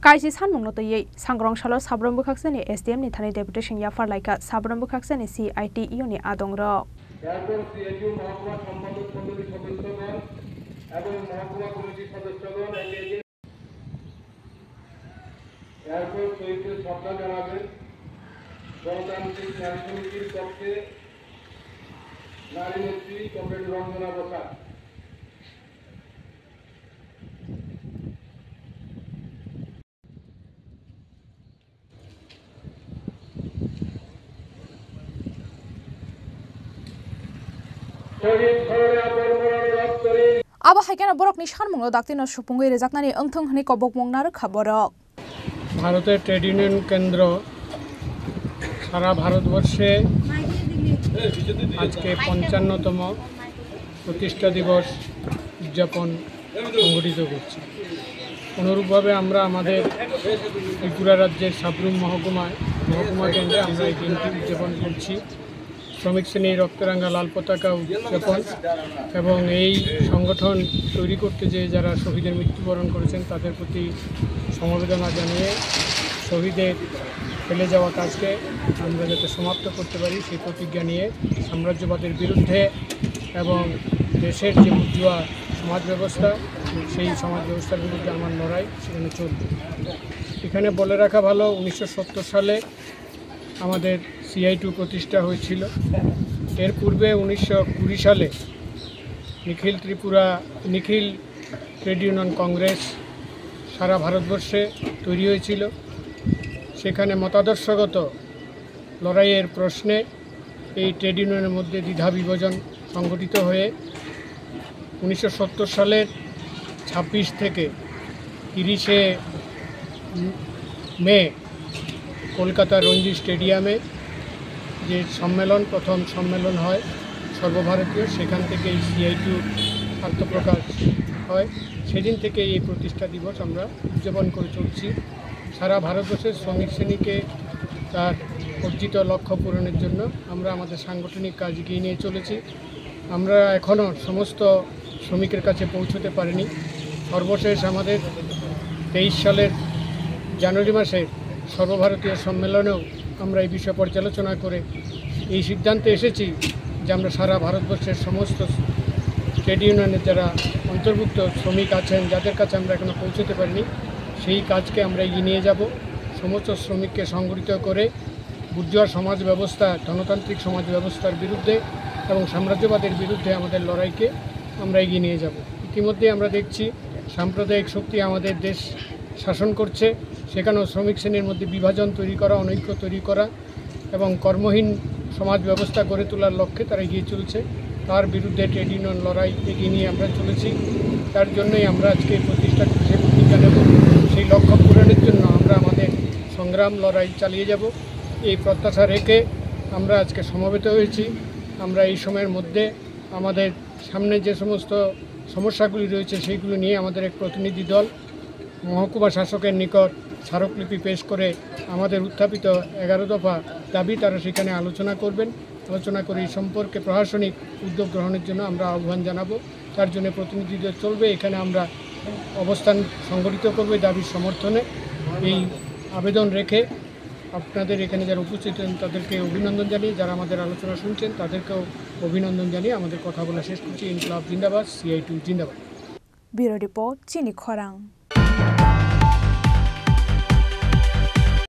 Kaisi sanmung notoi sangrong shalor sabron bukaksani SDM ni thani deputation ya farlaika sabron bukaksani CIT ইউনি আদংর এরপর সিএইচইউ মহকুমা সম্পাদক মণ্ডলীর সদস্যগণ এবং মহকুমা কমিটির সদস্যগণ এরপর শহীদদের শ্রদ্ধা জানাবেন গণতান্ত্রিক ন্যায় সমিতির পক্ষে নারী নেত্রী comrade Ranjana Basak. Aba haikana borok ni sanmung daktina supungoi rejaknani engthong hani kobok mongnar khaborok ভারতের ট্রেড ইউনিয়ন কেন্দ্র সারা ভারতবর্ষে আজকে ৫৫তম প্রতিষ্ঠা দিবস উদযাপন সংগঠিত করছি। অনুরূপভাবে আমরা আমাদের ত্রিপুরা রাজ্যের সাবরুম মহকুমা কেন্দ্রে আমরা এই দিনটি উদযাপন করছি। শ্রমিক শ্রেণীর রক্তরাঙ্গা লাল পতাকা উদযাপন এবং এই সংগঠন তৈরি করতে যে যারা শহীদের মৃত্যুবরণ করেছেন তাদের প্রতি সমবেদনা জানিয়ে শহীদের ফেলে যাওয়া কাজকে আমরা যাতে সমাপ্ত করতে পারি সেই প্রতিজ্ঞা নিয়ে সাম্রাজ্যবাদের বিরুদ্ধে এবং দেশের যে বুর্জোয়া সমাজ ব্যবস্থা সেই সমাজ ব্যবস্থার বিরুদ্ধে আমার লড়াই সেখানে চলবে। এখানে বলে রাখা ভালো 1970 সালে আমাদের CI2 প্রতিষ্ঠা হয়েছিল। এর পূর্বে 1920 সালে নিখিল ট্রেড ইউনিয়ন কংগ্রেস সারা ভারতবর্ষে তৈরি হয়েছিল। সেখানে মতাদর্শগত লড়াইয়ের প্রশ্নে এই ট্রেড ইউনিয়নের মধ্যে দ্বিধা বিভাজন সংগঠিত হয়ে 1970 সালের 26 থেকে 30শে মে কলকাতার রঞ্জি স্টেডিয়ামে যে প্রথম সম্মেলন হয় সর্বভারতীয়, সেখান থেকে এই CI2 আত্মপ্রকাশ হয়। সেদিন থেকে এই প্রতিষ্ঠা দিবস আমরা উদযাপন করে চলছি। সারা ভারতবর্ষের শ্রমিক শ্রেণীকে তার অর্জিত লক্ষ্য পূরণের জন্য আমরা আমাদের সাংগঠনিক কাজ এগিয়ে নিয়ে চলেছি। আমরা এখনও সমস্ত শ্রমিকের কাছে পৌঁছতে পারিনি। সর্বশেষ আমাদের 23 সালের জানুয়ারি মাসে সর্বভারতীয় সম্মেলনেও আমরা এই বিষয়ে পর্যালোচনা করে এই সিদ্ধান্তে এসেছি যে আমরা সারা ভারতবর্ষের সমস্ত ট্রেড ইউনিয়নের যারা অন্তর্ভুক্ত শ্রমিক আছেন যাদের কাছে আমরা এখনও পৌঁছতে পারিনি সেই কাজকে আমরা এগিয়ে নিয়ে যাব। সমস্ত শ্রমিককে সংগঠিত করে বুর্জোয়া সমাজ ব্যবস্থা গণতান্ত্রিক সমাজ ব্যবস্থার বিরুদ্ধে এবং সাম্রাজ্যবাদের বিরুদ্ধে আমাদের লড়াইকে আমরা এগিয়ে নিয়ে যাব। ইতিমধ্যে আমরা দেখছি সাম্প্রদায়িক শক্তি আমাদের দেশ শাসন করছে, সেখানেও শ্রমিক শ্রেণীর মধ্যে বিভাজন তৈরি করা, অনৈক্য তৈরি করা এবং কর্মহীন সমাজ ব্যবস্থা গড়ে তোলার লক্ষ্যে তারা এগিয়ে চলছে। তার বিরুদ্ধে ট্রেড ইউনিয়ন লড়াই এগিয়ে নিয়ে আমরা চলেছি। তার জন্যই আমরা আজকে প্রতিষ্ঠা সে প্রতিজ্ঞা নেব। সেই লক্ষ্য পূরণের জন্য আমরা আমাদের সংগ্রাম লড়াই চালিয়ে যাব। এই প্রত্যাশা রেখে আমরা আজকে সমবেত হয়েছি। আমরা এই সময়ের মধ্যে আমাদের সামনে যে সমস্ত সমস্যাগুলি রয়েছে সেইগুলো নিয়ে আমাদের এক প্রতিনিধি দল মহকুমা শাসকের নিকট স্মারকলিপি পেশ করে আমাদের উত্থাপিত 11 দফা দাবি তারা সেখানে আলোচনা করবেন। আলোচনা করে এই সম্পর্কে প্রশাসনিক উদ্যোগ গ্রহণের জন্য আমরা আহ্বান জানাবো। তার জন্য প্রতিনিধি দল চলবে। এখানে আমরা অবস্থান সংগঠিত করবে দাবির সমর্থনে। এই আবেদন রেখে আপনাদের এখানে যারা উপস্থিত তাদেরকে অভিনন্দন জানিয়ে, যারা আমাদের আলোচনা শুনছেন তাদেরকেও অভিনন্দন জানিয়ে আমাদের কথা বলা শেষ করছি। ইনকলাব জিন্দাবাদ, CI2 জিন্দাবাদ। ব্যুরো রিপোর্ট চিনি খরাং।